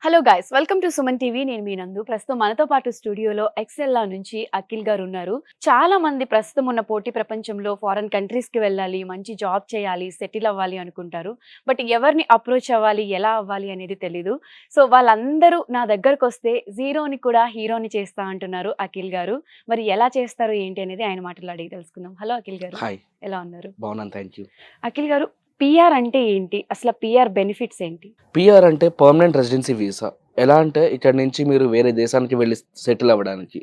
Hello guys, welcome to Suman TV. నేను మీ నందు. ప్రస్తుతం మనతో పాటు స్టూడియోలో ఎక్సెల్లా నుంచి అఖిల్ గారు ఉన్నారు. చాలా మంది ప్రస్తుతం ఉన్న పోటీ ప్రపంచంలో ఫారెన్ కంట్రీస్ కి వెళ్ళాలి, మంచి జాబ్ చేయాలి, సెటిల్ అవ్వాలి అనుకుంటారు. బట్ ఎవరిని అప్రోచ్ అవ్వాలి, ఎలా అవ్వాలి అనేది తెలీదు. సో వాళ్ళందరూ నా దగ్గరకు వస్తే జీరోని కూడా హీరోని చేస్తా అంటున్నారు అఖిల్ గారు. మరి ఎలా చేస్తారు ఏంటి అనేది ఆయన మాటలు అడిగి తెలుసుకుందాం. హలో అఖిల్ గారు, హాయ్. ఎలా ఉన్నారు? బాగున్నాను. Thank you. అఖిల్ గారు, పిఆర్ అంటే ఏంటి? అసలు పిఆర్ బెనిఫిట్స్ ఏంటి? పీఆర్ అంటే పర్మనెంట్ రెసిడెన్సీ వీసా. ఎలా అంటే ఇక్కడి నుంచి మీరు వేరే దేశానికి వెళ్ళి సెటిల్ అవ్వడానికి.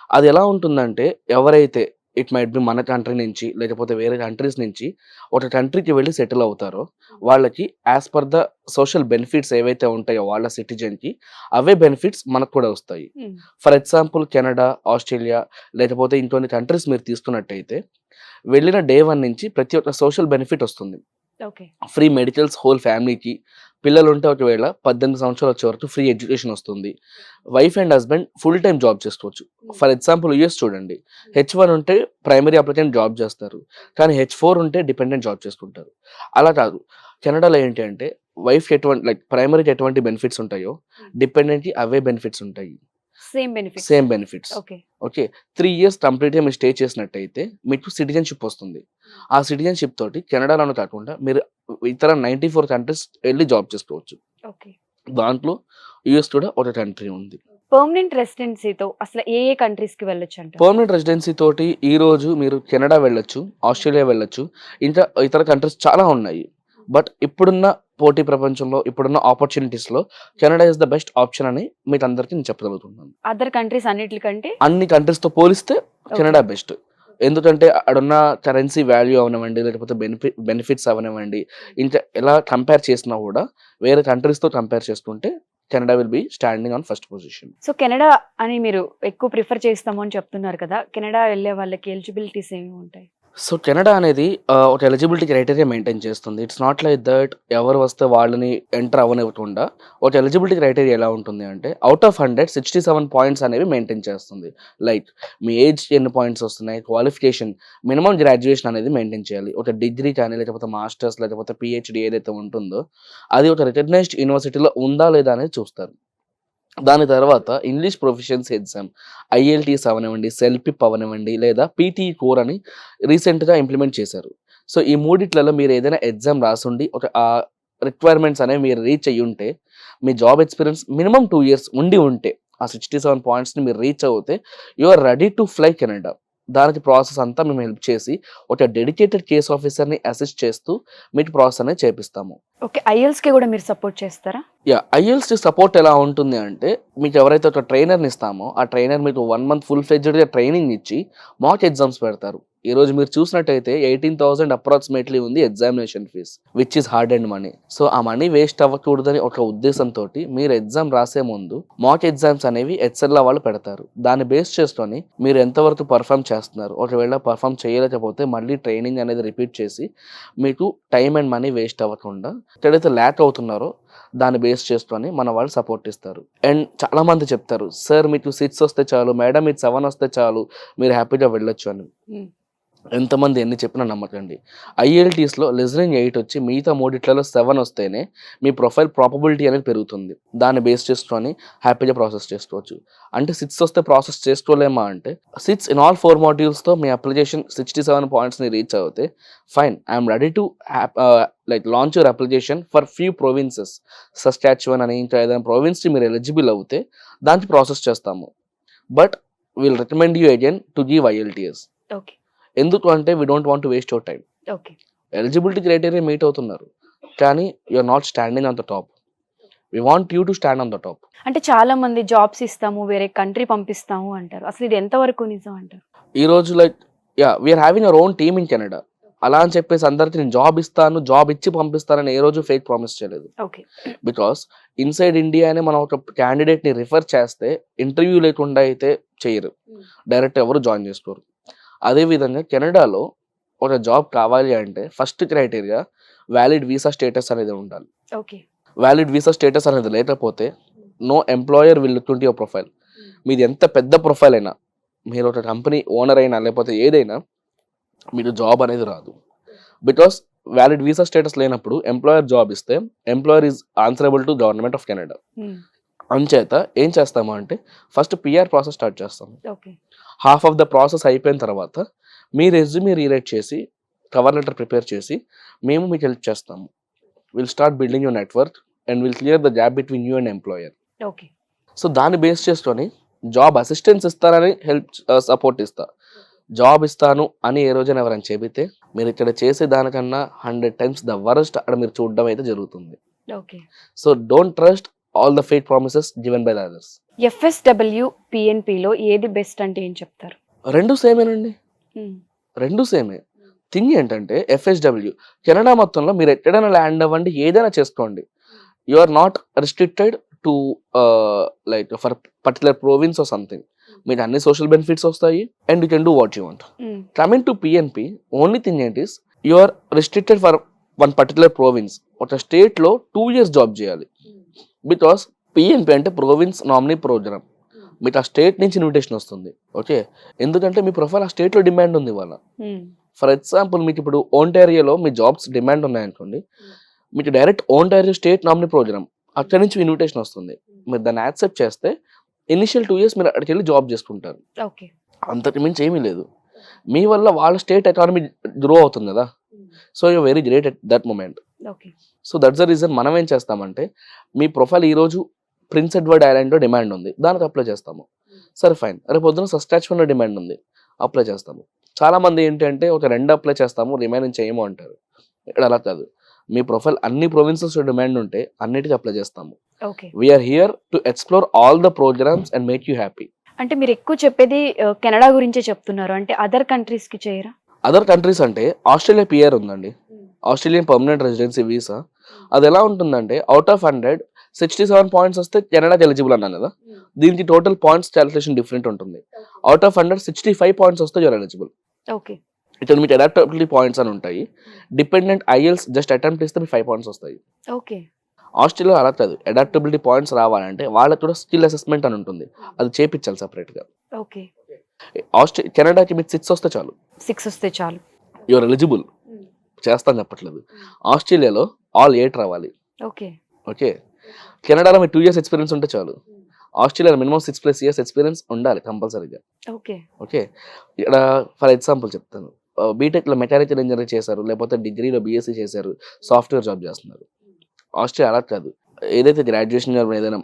అది ఎలా ఉంటుందంటే ఎవరైతే ఇట్ మైట్ బి మన కంట్రీ నుంచి లేకపోతే వేరే కంట్రీస్ నుంచి ఒక కంట్రీకి వెళ్ళి సెటిల్ అవుతారో వాళ్ళకి as per the social benefits ఏవైతే ఉంటాయో వాళ్ళ సిటిజన్‌కి అవే బెనిఫిట్స్ మనకు కూడా వస్తాయి. హ్మ్. ఫర్ ఎగ్జాంపుల్ కెనడా, ఆస్ట్రేలియా లేకపోతే ఇంకొన్ని కంట్రీస్ మీరు తీసుకున్నట్టయితే వెళ్ళిన డే 1 నుంచి ప్రతి ఒక్క సోషల్ బెనిఫిట్ వస్తుంది. ఓకే. ఫ్రీ మెడికల్స్ హోల్ ఫ్యామిలీకి. పిల్లలుంటే ఒకవేళ 18 సంవత్సరాలు వచ్చే వరకు ఫ్రీ ఎడ్యుకేషన్ వస్తుంది. Wife and husband full time job చేసుకోవచ్చు. ఫర్ ఎగ్జాంపుల్ యూఎస్ చూడండి. H1 ఉంటే ప్రైమరీ అప్లికెంట్ జాబ్ చేస్తారు. కానీ H4 ఉంటే డిపెండెంట్ జాబ్ చేసుకుంటారు. అలా కాదు. కెనడాలో ఏంటి అంటే వైఫ్‌కి ఎటువంటి లైక్ ప్రైమరీకి ఎటువంటి బెనిఫిట్స్ ఉంటాయో డిపెండెంట్‌కి అవే బెనిఫిట్స్ ఉంటాయి. Same benefits. Same benefits. Okay. Okay. 3 years కంప్లీట్‌గా మీరు స్టే చేసినట్టయితే మీకు సిటిజన్‌షిప్ వస్తుంది. ఆ సిటిజన్‌షిప్ తోటి కెనడాలోనే కాకుండా మీరు ఇతర 94 కంట్రీస్ వెళ్లి జాబ్ చేసుకోవచ్చు. ఓకే. దాంట్లో యూఎస్ కూడా ఒక కంట్రీ ఉంది. పర్మనెంట్ రెసిడెన్సీతో అసలు ఏ ఏ కంట్రీస్‌కి వెళ్ళొచ్చంటారు? పర్మనెంట్ రెసిడెన్సీ తోటి ఈరోజు మీరు కెనడా వెళ్ళొచ్చు, ఆస్ట్రేలియా వెళ్ళొచ్చు, ఇంకా ఇతర కంట్రీస్ చాలా ఉన్నాయి. బట్ ఇప్పుడున్న పోటీ ప్రపంచంలో, ఇప్పుడున్న ఆపర్చునిటీస్‌లో Canada is the best option అని మీకందరికీ నేను చెప్పగలుగుతున్నాను. Other countries అన్నిట్లికంటే? అన్ని కంట్రీస్‌తో పోలిస్తే కెనడా బెస్ట్. ఎందుకంటే అక్కడున్న కరెన్సీ వాల్యూ అవనివ్వండి, లేకపోతే బెనిఫిట్స్ అవనివ్వండి, ఇంకా ఎలా కంపేర్ చేసినా కూడా వేరే కంట్రీస్‌తో కంపేర్ చేసుకుంటే Canada will be standing on first position. So Canada అని మీరు ఎక్కువ ప్రిఫర్ చేస్తాము అని చెప్తున్నారు కదా! కెనడా వెళ్ళే వాళ్ళకి ఎలిజిబిలిటీస్ ఏమి ఉంటాయి? సో కెనడా అనేది ఒక ఎలిజిబిలిటీ క్రైటీరియా మెయింటైన్ చేస్తుంది. ఇట్స్ నాట్ లైక్ దట్ ఎవరు వస్తే వాళ్ళని ఎంటర్ అవ్వనివ్వకుండా ఒక ఎలిజిబిలిటీ క్రైటీరియా ఎలా ఉంటుంది అంటే ఔట్ ఆఫ్ 100 67 పాయింట్స్ అనేవి మెయింటైన్ చేస్తుంది. లైక్ మీ ఏజ్ ఎన్ని పాయింట్స్ వస్తున్నాయి, క్వాలిఫికేషన్, మినిమం గ్రాడ్యుయేషన్ అనేది మెయింటైన్ చేయాలి. ఒక డిగ్రీ కానీ లేకపోతే మాస్టర్స్ లేకపోతే పీహెచ్డీ ఏదైతే ఉంటుందో అది ఒక రికగ్నైజ్డ్ యూనివర్సిటీలో ఉందా లేదా అనేది చూస్తారు. దాని తర్వాత ఇంగ్లీష్ ప్రొఫిషియన్సీ ఎగ్జామ్ ఐఎల్టీఎస్ అవనివ్వండి, సెల్పిప్ అవనివ్వండి లేదా పీటీఈ కోర్ అని రీసెంట్‌గా ఇంప్లిమెంట్ చేశారు. సో ఈ మూడిట్లలో మీరు ఏదైనా ఎగ్జామ్ రాసుండి ఒక రిక్వైర్మెంట్స్ అనేవి మీరు రీచ్ అయ్యుంటే మీ జాబ్ ఎక్స్‌పీరియన్స్ మినిమమ్ 2 ఇయర్స్ ఉండి ఉంటే ఆ 67 పాయింట్స్‌ని మీరు రీచ్ అవుతే you are ready to fly Canada. దానికి ప్రాసెస్ అంతా మేము హెల్ప్ చేసి ఒక డెడికేటెడ్ కేస్ ఆఫీసర్‌ని అసిస్ట్ చేస్తూ మీకు ప్రాసెస్ అనేది చేపిస్తాము. ఓకే. ఐఎల్స్‌కి కూడా మీరు సపోర్ట్ చేస్తారా? ఐఎల్టీఎస్ సపోర్ట్ ఎలా ఉంటుంది అంటే మీకు ఎవరైతే ఒక ట్రైనర్‌ని ఇస్తామో ఆ ట్రైనర్ మీకు 1 మంత్ ఫుల్ ఫ్లెడ్జ్డ్‌గా ట్రైనింగ్ ఇచ్చి మాక్ ఎగ్జామ్స్ పెడతారు. ఈరోజు మీరు చూసినట్టయితే 18,000 అప్రాక్సిమేట్లీ ఉంది examination fee which is hard and money. So ఆ మనీ వేస్ట్ అవ్వకూడదని ఒక ఉద్దేశంతోటి మీరు ఎగ్జామ్ రాసే ముందు మాక్ ఎగ్జామ్స్ అనేవి హెచ్ఎల్‌ల వాళ్ళు పెడతారు. దాన్ని బేస్ చేసుకొని మీరు ఎంతవరకు పర్ఫామ్ చేస్తున్నారు, ఒకవేళ పర్ఫామ్ చేయలేకపోతే మళ్ళీ ట్రైనింగ్ అనేది రిపీట్ చేసి మీకు టైం అండ్ మనీ వేస్ట్ అవ్వకుండా ఎక్కడైతే ల్యాక్ అవుతున్నారో దాన్ని బేస్ చేసుకొని మన వాళ్ళు సపోర్ట్ ఇస్తారు. అండ్ చాలా మంది చెప్తారు, సార్ మీకు 6 వస్తే చాలు, మేడం మీకు 7 వస్తే చాలు, మీరు హ్యాపీగా వెళ్ళొచ్చు అని. ఎంతమంది ఎన్ని చెప్పినా నమ్మకండి. ఐఎల్టీఎస్‌లో లిజనింగ్ 8 వచ్చి మిగతా మూడిట్లలో 7 వస్తేనే మీ ప్రొఫైల్ ప్రాబబిలిటీ అనేది పెరుగుతుంది. దాన్ని బేస్ చేసుకొని హ్యాపీగా ప్రాసెస్ చేసుకోవచ్చు. అంటే 6 వస్తే ప్రాసెస్ చేసుకోలేమా అంటే 6 ఇన్ ఆల్ 4 మాడ్యూల్స్‌తో మీ అప్లికేషన్ 67 పాయింట్స్‌ని రీచ్ అవుతే fine, I'm ready to like launch your application for few provinces. Saskatchewan అని ఇంకా ఏదైనా ప్రొవిన్స్‌కి మీరు ఎలిజిబుల్ అవుతే దానికి ప్రాసెస్ చేస్తాము. But will recommend you again to give IELTS. Okay. ఎందుకు అంటే we don't want to waste your time. Okay. Eligibility criteria meet అవుతున్నారు. కానీ you are not standing on the top. We want you to stand on the top. అంటే చాలా మంది jobs ఇస్తాము, వేరే country పంపిస్తాము అంటారు. అసలు ఇది ఎంతవరకు నిజం అంటారు? ఈ రోజు like we are having our own team in Canada. అలా అని చెప్పేసి అందరికి నేను జాబ్ ఇస్తాను, జాబ్ ఇచ్చి పంపిస్తానని ఏ రోజు ఫేక్ ప్రామిస్ చేయలేదు. ఓకే. బికాస్ ఇన్సైడ్ ఇండియానే మనం ఒక క్యాండిడేట్‌ని రిఫర్ చేస్తే ఇంటర్వ్యూ లేకుండా అయితే చేయరు. డైరెక్ట్ ఎవరు జాయిన్ చేసుకోరు. అదే విధంగా కెనడాలో ఒక జాబ్ కావాలి అంటే first criteria valid visa status అనేది ఉండాలి. ఓకే. వాలిడ్ వీసా స్టేటస్ అనేది లేకపోతే no employer will look into your profile. మీది ఎంత పెద్ద ప్రొఫైల్ అయినా, మీరు ఒక కంపెనీ ఓనర్ అయినా లేకపోతే ఏదైనా మీకు జాబ్ అనేది రాదు. బికాస్ వ్యాలిడ్ వీసా స్టేటస్ లేనప్పుడు ఎంప్లాయర్ జాబ్ ఇస్తే employer is answerable to government of Canada. అంచేత ఏం చేస్తాము అంటే ఫస్ట్ పిఆర్ ప్రాసెస్ స్టార్ట్ చేస్తాము. Okay. Half of the process అయిపోయిన తర్వాత మీ రెజ్యూమే రీరైట్ చేసి కవర్ లెటర్ ప్రిపేర్ చేసి మేము మీకు హెల్ప్ చేస్తాము. Will start building your network and will clear the gap between you and employer. Okay. So దాన్ని base చేసుకొని జాబ్ అసిస్టెన్స్ ఇస్తానని సపోర్ట్ ఇస్తా. జాబ్ ఇస్తాను అని ఏ రోజైనా ఎవరైనా చెబితే మీరు ఇక్కడ చేసే దానికన్నా 100 times ద వరస్ట్ అక్కడ మీరు చూడడం అయితే జరుగుతుంది. Okay. So don't trust all the fake promises given by the others. FSW పిఎన్పిలో ఏది బెస్ట్ అంటే ఏం చెప్తారు? రెండు సేమేనండి, రెండు సేమే. థింగ్ ఏంటంటే ఎఫ్ఎస్డబ్ల్యూ కెనడా మొత్తంలో మీరు ఎక్కడైనా ల్యాండ్ అవ్వండి, ఏదైనా చేసుకోండి. You are not restricted to like for particular province or something. మీకు అన్ని సోషల్ బెనిఫిట్స్ వస్తాయి and you can do what you want. Coming to PNP only thing ఏంటిస్ you are restricted for one particular province. ఒక స్టేట్లో 2 years job చేయాలి. Because PNP అంటే province nominee program. మీకు ఆ స్టేట్ నుంచి ఇన్విటేషన్ వస్తుంది. ఓకే, ఎందుకంటే మీ ప్రొఫైల్ ఆ స్టేట్లో డిమాండ్ ఉంది ఇవాళ. ఫర్ ఎగ్జాంపుల్ మీకు ఇప్పుడు ఓంటారియోలో మీ జాబ్స్ డిమాండ్ ఉన్నాయనుకోండి, మీకు డైరెక్ట్ ఓంటారియో స్టేట్ నామినీ ప్రోగ్రామ్ అక్కడి నుంచి ఇన్విటేషన్ వస్తుంది. మీరు దాన్ని యాక్సెప్ట్ చేస్తే ఇనిషియల్ 2 years మీరు అక్కడికి వెళ్ళి జాబ్ చేసుకుంటారు. అంతకు మించి ఏమీ లేదు. మీ వల్ల వాళ్ళ స్టేట్ ఎకానమీ గ్రో అవుతుంది కదా. So you very great at that moment. So that's the reason మనం ఏం చేస్తామంటే మీ ప్రొఫైల్ ఈరోజు ప్రిన్స్ ఎడ్వర్డ్ ఐలాండ్లో డిమాండ్ ఉంది, దానికి అప్లై చేస్తాము. సరే ఫైన్, రేపు పొద్దున సస్కాచ్యువన్లో డిమాండ్ ఉంది, అప్లై చేస్తాము. చాలా మంది ఏంటంటే ఒక 2 అప్లై చేస్తాము, రిమైనింగ్ చేయము అంటారు. ఇక్కడ అలా కాదు. మీ ప్రొఫైల్ అన్ని ప్రొవిన్సెస్ డిమాండ్ ఉంటే అన్నిటికీ అప్లై చేస్తాము. We're here to explore all the programmes and make you happy. అంటే మీరు ఎక్కువ చెప్పేది కెనడా గురించే చెప్తున్నారు, అంటే అదర్ కంట్రీస్ కి చేయరా? అదర్ కంట్రీస్ అంటే ఆస్ట్రేలియా పిఆర్ ఉందండి, ఆస్ట్రేలియన్ పర్మనెంట్ రెసిడెన్సీ వీసా. అది ఎలా ఉంటుందంటే అవుట్ ఆఫ్ 100 67 points వస్తే కెనడాకి ఎలిజిబుల్ అన్నాను కదా. దీనికి టోటల్ పాయింట్స్ క్యాలిక్యులేషన్ డిఫరెంట్ ఉంటుంది. అవుట్ ఆఫ్ 100 65 points వస్తే యూఆర్ ఎలిజిబుల్. ఓకే. ఇక్కడ మీకు అడాప్టబిలిటీ పాయింట్స్ అని ఉంటాయి. డిపెండెంట్ ఐఎల్స్ జస్ట్ అటెంప్ట్ చేస్తే మీకు 5 points వస్తాయి. ఓకే. ఆస్ట్రేలియా అలా కాదు, అడాప్టబిలిటీ పాయింట్స్ రావాలంటే వాళ్ళకి కూడా స్కిల్ అసెస్మెంట్ అని ఉంటుంది, అది చేపించాలి సెపరేట్గా. ఓకే. కెనడాకి మీకు 6 వస్తే చాలు, 6 వస్తే చాలు యూఆర్ ఎలిజిబుల్. చేస్తాను చెప్పట్లేదు. ఆస్ట్రేలియాలో ఆల్ 8 రావాలి. ఓకే. ఓకే. కెనడాలో మీకు 2 years ఎక్స్పీరియన్స్ ఉంటే చాలు. ఆస్ట్రేలియాలో మినిమం 6+ years ఎక్స్పీరియన్స్ ఉండాలి కంపల్సరీగా. ఓకే. ఓకే. ఇక్కడ ఫర్ ఎగ్జాంపుల్ చెప్తాను, బీటెక్లో మెకానికల్ ఇంజనీరింగ్ చేశారు, లేకపోతే డిగ్రీలో బీఎస్సీ చేశారు, సాఫ్ట్వేర్ జాబ్ చేస్తున్నారు. ఆస్ట్రేలియా అలా కాదు. ఏదైతే గ్రాడ్యుయేషన్ ఏదైనా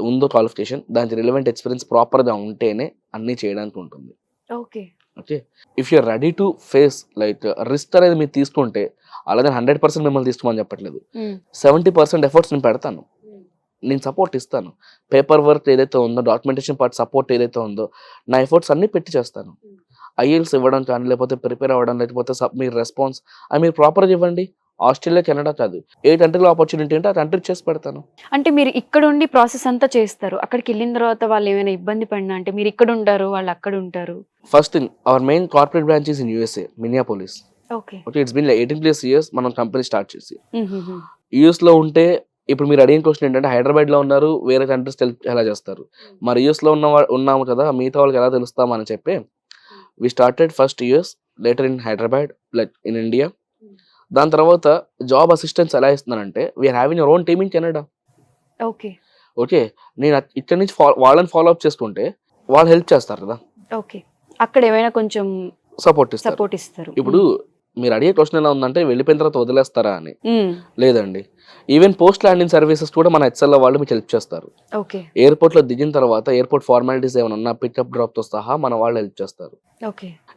ఉందో క్వాలిఫికేషన్, దానికి రిలవెంట్ ఎక్స్పీరియన్స్ ప్రాపర్గా ఉంటేనే అన్నీ చేయడానికి ఉంటుంది. Okay. Okay. If you're ready to face like risk అనేది మీరు తీసుకుంటే, అలాగే 100% మిమ్మల్ని తీసుకోమని చెప్పట్లేదు, 70% ఎఫర్ట్స్ నేను పెడతాను, నేను సపోర్ట్ ఇస్తాను. పేపర్ వర్క్ ఏదైతే ఉందో, డాక్యుమెంటేషన్ పార్ట్ సపోర్ట్ ఏదైతే ఉందో, నా ఎఫర్ట్స్ అన్ని పెట్టి చేస్తాను. ఐఎల్స్ ఇవ్వడం కానీ, లేకపోతే ప్రిపేర్ అవ్వడం, లేకపోతే మీరు రెస్పాన్స్ అది మీరు ప్రాపర్గా ఇవ్వండి. ఆస్ట్రేలియా కెనడా కాదు, ఏ కంట్రీలో ఆపర్చునిటీ అంటే ఆ కంట్రీ చేసి పెడతాను. అంటే మీరు ఇక్కడ ఉండి ప్రాసెస్ అంతా చేస్తారు, అక్కడికి వెళ్ళిన తర్వాత వాళ్ళు ఏమైనా ఇబ్బంది పడినా అంటే మీరు ఇక్కడ ఉంటారు, వాళ్ళు అక్కడ ఉంటారు. First thing, our main corporate branch is in USA, Minneapolis. Okay. Okay. It's been 18+ years మనం కంపెనీ స్టార్ట్ చేసి. యూఎస్ లో ఉంటే ఇప్పుడు మీరు అడిగిన క్వశ్చన్ ఏంటంటే హైదరాబాద్ లో ఉన్నారు, వేరే కంట్రీస్ ఎలా చేస్తారు, మరి యూఎస్ లో ఉన్నాము కదా, మిగతా వాళ్ళకి ఎలా తెలుస్తామని చెప్పి we started first US, later in Hyderabad, like in India. దాని తర్వాత జాబ్ అసిస్టెన్స్ ఎలా ఇస్తున్నానంటే we are having your own team in Canada. Okay. Okay. నేను ఇక్కడ నుంచి వాళ్ళని ఫాలో అప్ చేసుకుంటే వాళ్ళు హెల్ప్ చేస్తారు కదా. ఓకే. అక్కడ ఏమైనా కొంచెం సపోర్ట్ ఇస్తారు. ఇప్పుడు మీరు అడిగే క్వశ్చన్ ఎలా ఉందంటే వెళ్ళిపోయిన తర్వాత వదిలేస్తారా అని. లేదండి, ఈవెన్ పోస్ట్ ల్యాండింగ్ సర్వీసెస్ కూడా మన హెచ్ఎల్ వాళ్ళు మీకు హెల్ప్ చేస్తారు. ఎయిర్పోర్ట్ లో దిగిన తర్వాత ఎయిర్పోర్ట్ ఫార్మాలిటీస్ ఏమైనా ఉన్నా పికప్ డ్రాప్ తో సహా మన వాళ్ళు హెల్ప్ చేస్తారు.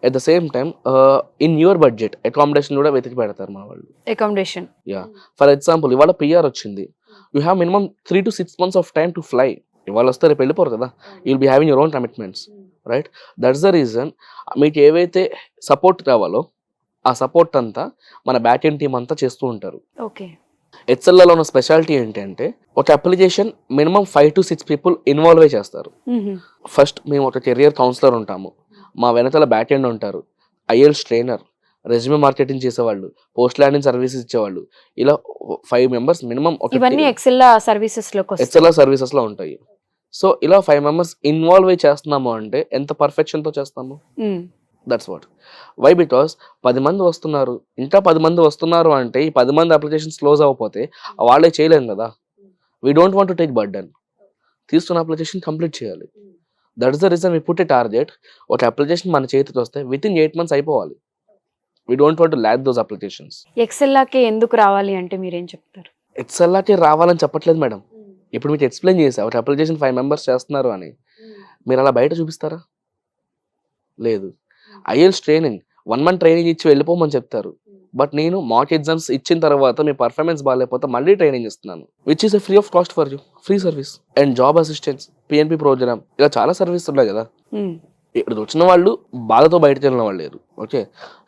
At the same time in your budget accommodation కూడా వెతికి పెడతారు మన వాళ్ళు. Accommodation, yeah. ఫర్ ఎగ్జాంపుల్ ఇవాళ పిఆర్ వచ్చింది, you have minimum 3 to 6 months of time to fly. ఇవాళ వస్తే రేపు వెళ్ళిపోరు కదా, you'll be having your own commitments, right? That's the reason మీకు ఏవైతే సపోర్ట్ కావాలో ఆ సపోర్ట్ అంతా మన బ్యాక్ ఎండ్ టీమ్ అంతా చేస్తూ ఉంటారు. హెచ్ఎల్ఏలో ఉన్న స్పెషాలిటీ ఏంటంటే ఒక application minimum 5 to 6 people involve అయి చేస్తారు. ఫస్ట్ మేము ఒక కెరియర్ కౌన్సిలర్ ఉంటాము, మా వెనకాల బ్యాక్ ఎండ్ ఉంటారు, ఐఎల్స్ ట్రైనర్, రెజ్యూమే మార్కెటింగ్ చేసేవాళ్ళు, పోస్ట్ ల్యాండింగ్ సర్వీసెస్ ఇచ్చేవాళ్ళు, ఇలా 5 members మినిమం హెచ్ఎల్ఆర్ సర్వీసెస్ లో ఉంటాయి. సో ఇలా 5 members ఇన్వాల్వ్ అయి చేస్తున్నాము అంటే ఎంత పర్ఫెక్షన్ తో చేస్తాము. That's what. వై? బికాస్ 10 మంది వస్తున్నారు, ఇంకా 10 మంది వస్తున్నారు అంటే ఈ 10 మంది అప్లికేషన్స్ క్లోజ్ అవ్వకపోతే వాళ్ళే చేయలేము కదా. We don't want to take burden. తీసుకున్న అప్లికేషన్ కంప్లీట్ చేయాలి. That is the reason we put a target. ఒక అప్లికేషన్ మన చేతికి వస్తే విత్ ఇన్ 8 months అయిపోవాలి. We don't want to lack those applications. ఎక్సెల్లాకే ఎందుకు రావాలి అంటే మీరేం చెప్తారు? ఎక్సెల్లాకే రావాలని చెప్పట్లేదు మేడం. ఇప్పుడు మీకు ఎక్స్ప్లెయిన్ చేసా, ఒక అప్లికేషన్ 5 members చేస్తున్నారు అని. మీరు అలా బయట చూపిస్తారా? లేదు. ఐఎల్స్ ట్రైనింగ్ 1 month ట్రైనింగ్ ఇచ్చి వెళ్ళిపోమని చెప్తారు. బట్ నేను మాక్ ఎగ్జామ్స్ ఇచ్చిన తర్వాత మీ పర్ఫార్మెన్స్ బాగాలేకపోతే మళ్ళీ ట్రైనింగ్ ఇస్తున్నాను, which is a free of cost for you. Free service and job assistance, PNP programme, ఇలా చాలా సర్వీస్ ఉన్నాయి కదా. ఇక్కడ వచ్చిన వాళ్ళు బాధతో బయటకు వెళ్ళిన వాళ్ళు లేరు. ఓకే,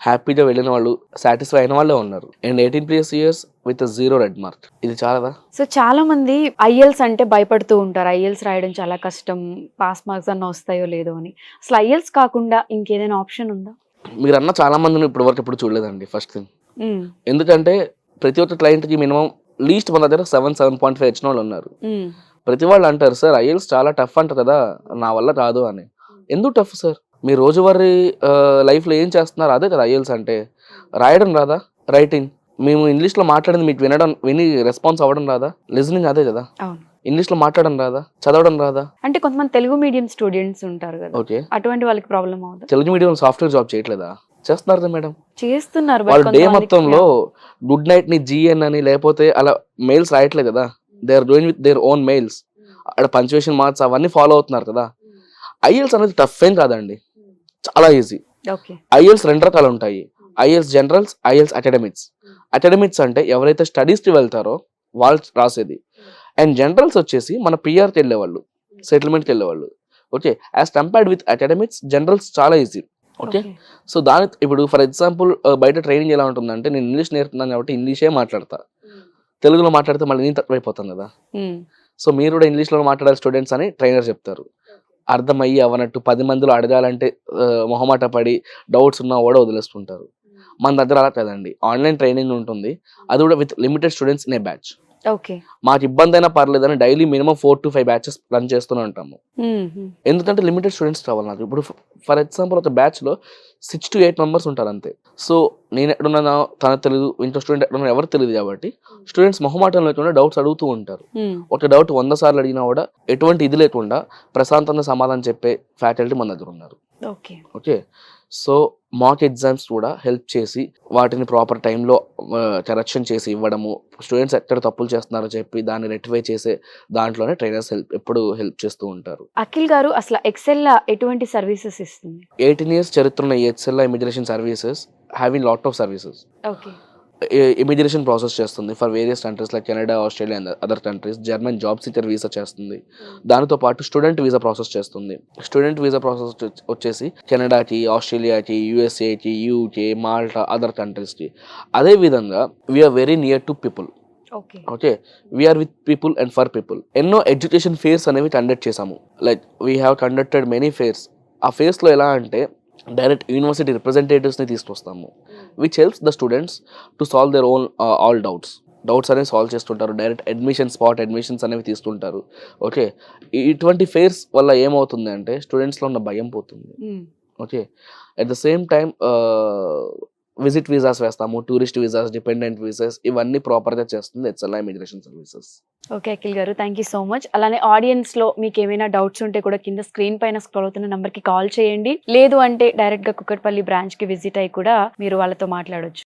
హ్యాపీగా వెళ్ళిన వాళ్ళు, సాటిస్ఫై అయిన వాళ్ళే ఉన్నారు. And 18+ years with 0 red mark. ఇది చాలదా? సో చాలా మంది ఐఎల్స్ అంటే భయపడుతూ ఉంటారు, ఐఎల్స్ రాయడం చాలా కష్టం, పాస్ మార్క్స్ అన్న వస్తాయో లేదో అని. అసలు ఐఎల్స్ కాకుండా ఇంకేదైనా ఆప్షన్ ఉందా? మీరు అన్న చాలా మందిని ఇప్పుడు చూడలేదండి. ఫస్ట్ థింగ్, ఎందుకంటే ప్రతి ఒక్క క్లయింట్కి మినిమం లీస్ట్ మన దగ్గర 7.5 వచ్చిన వాళ్ళు ఉన్నారు. ప్రతి వాళ్ళు అంటారు, సార్ ఐఎల్స్ చాలా టఫ్ అంట కదా, నా వల్ల కాదు అని. ఎందుకు టఫ్ సార్? మీ రోజువారీ లైఫ్లో ఏం చేస్తున్నారు? అదే కదా ఐఎల్స్ అంటే. రాయడం రాదా? రైటింగ్. మేము ఇంగ్లీష్లో మాట్లాడింది మీకు విని రెస్పాన్స్ అవ్వడం రాదా? లిజనింగ్ అదే కదా. ఇంగ్లీష్లో మాట్లాడడం రాదా? చదవడం రాదా? అంటే కొంతమంది తెలుగు మీడియం స్టూడెంట్స్ ఉంటారు కదా, ఓకే, అటువంటి వాళ్ళకి ప్రాబ్లం అవుతుంది. తెలుగు మీడియం సాఫ్ట్వేర్ జాబ్ చేయట్లేదా? చేస్తున్నారు కదా మేడం. చేస్తున్నారు, వాళ్ళు డే మొత్తంలో గుడ్ నైట్ ని జిఎన్ అని లేకపోతే అలా మెయిల్స్ రాయట్లేదు కదా. They are doing with their own mails. అక్కడ పంచువేషన్ మార్క్స్ అవన్నీ ఫాలో అవుతున్నారు కదా. ఐఎల్స్ అనేది టఫ్ ఏం కాదండి, చాలా ఈజీ. ఐఎల్స్ 2 రకాలు ఉంటాయి, IELTS generals, IELTS academics. Academics అంటే ఎవరైతే స్టడీస్ కి వెళ్తారో వాళ్ళు రాసేది. అండ్ జనరల్స్ వచ్చేసి మన పిఆర్కి వెళ్ళేవాళ్ళు, సెటిల్మెంట్కి వెళ్ళేవాళ్ళు. Okay, as compared with academics, generals చాలా ఈజీ. ఓకే, సో దాని ఇప్పుడు ఫర్ ఎగ్జాంపుల్ బయట ట్రైనింగ్ ఎలా ఉంటుందంటే, నేను ఇంగ్లీష్ నేర్పుతున్నాను కాబట్టి ఇంగ్లీషే మాట్లాడతా, తెలుగులో మాట్లాడితే మళ్ళీ నేను తక్కువైపోతాను కదా. సో మీరు కూడా ఇంగ్లీష్లో మాట్లాడాలి స్టూడెంట్స్ అని ట్రైనర్ చెప్తారు. అర్థమయ్యి అవనట్టు 10 మందిలో అడగాలంటే మొహమాట పడి డౌట్స్ ఉన్నా కూడా వదిలేస్తుంటారు. మన దగ్గర అలా కదండి, ఆన్లైన్ ట్రైనింగ్ ఉంటుంది, అది కూడా with limited students in a batch. మాకు ఇబ్బంది అయినా పర్లేదని daily minimum 4 to 5 batches run చేస్తూనే ఉంటాము. ఎందుకంటే లిమిటెడ్ స్టూడెంట్స్ కావాలి నాకు. ఇప్పుడు ఫర్ ఎగ్జాంపుల్ ఒక బ్యాచ్ లో 6 to 8 members ఉంటారు అంతే. సో నేను ఎక్కడున్నా తన తెలియదు, ఇంకో స్టూడెంట్ ఎక్కడున్నా ఎవరు తెలియదు కాబట్టి స్టూడెంట్స్ మొహమాటం లేకుండా డౌట్స్ అడుగుతూ ఉంటారు. ఒక డౌట్ 100 సార్లు అడిగినా కూడా ఎటువంటి ఇది లేకుండా ప్రశాంతంగా సమాధానం చెప్పే ఫ్యాకల్టీ మన దగ్గర ఉన్నారు. ఓకే, సో మాక్ ఎగ్జామ్స్ కూడా హెల్ప్ చేసి వాటిని ప్రాపర్ టైంలో కరెక్షన్ చేసి ఇవ్వడము, స్టూడెంట్స్ ఎక్కడ తప్పులు చేస్తున్నారో చెప్పి దాన్ని రెక్టిఫై చేసే దాంట్లోనే ట్రైనర్స్ ఎప్పుడు హెల్ప్ చేస్తూ ఉంటారు. అఖిల్ గారు, అసలు ఎక్సెల్ ఎటువంటి సర్వీసెస్ ఇస్తుంది? 18 years చరిత్ర ఉన్న Excel immigration services having lot of services. Immigration process చేస్తుంది for various countries like Canada, Australia and other countries. German job seeker visa చేస్తుంది. దానితో పాటు స్టూడెంట్ వీసా ప్రాసెస్ చేస్తుంది. స్టూడెంట్ వీసా ప్రాసెస్ వచ్చేసి కెనడాకి, ఆస్ట్రేలియాకి, యూఎస్ఏకి, యూకే, మాల్టా, అదర్ కంట్రీస్కి. అదే విధంగా we are very near to people. Okay, we are with people and for people. ఎన్నో ఎడ్యుకేషన్ ఫేర్స్ అనేవి కండక్ట్ చేసాము. Like we have conducted many fares. ఆ ఫేర్స్లో ఎలా అంటే డైరెక్ట్ యూనివర్సిటీ రిప్రజెంటేటివ్స్ని తీసుకొస్తాము, which helps the students to solve their own all doubts అనేవి solve చేస్తుంటారు. Direct spot admissions అనేవి తీస్తుంటారు. ఓకే, ఇటువంటి ఫేర్స్ వల్ల ఏమవుతుంది అంటే స్టూడెంట్స్లో ఉన్న భయం పోతుంది. Okay, at the same time visit visas వేస్తాము, టూరిస్ట్ వీసాస్, డిపెండెంట్ వీసాస్, ఇవన్నీ ప్రాపర్గా చేస్తుంది హెచ్ఎల్ఐ ఇమిగ్రేషన్ సర్వీసెస్. ఓకే అఖిల్ గారు, థ్యాంక్ యూ సో మచ్. అలానే ఆడియన్స్లో మీకు ఏమైనా డౌట్స్ ఉంటే కూడా కింద స్క్రీన్ పైన స్క్రోల్ అవుతున్న నెంబర్కి కాల్ చేయండి. లేదు అంటే డైరెక్ట్గా కుక్కట్పల్లి బ్రాంచ్కి విజిట్ అయ్యి కూడా మీరు వాళ్ళతో మాట్లాడొచ్చు.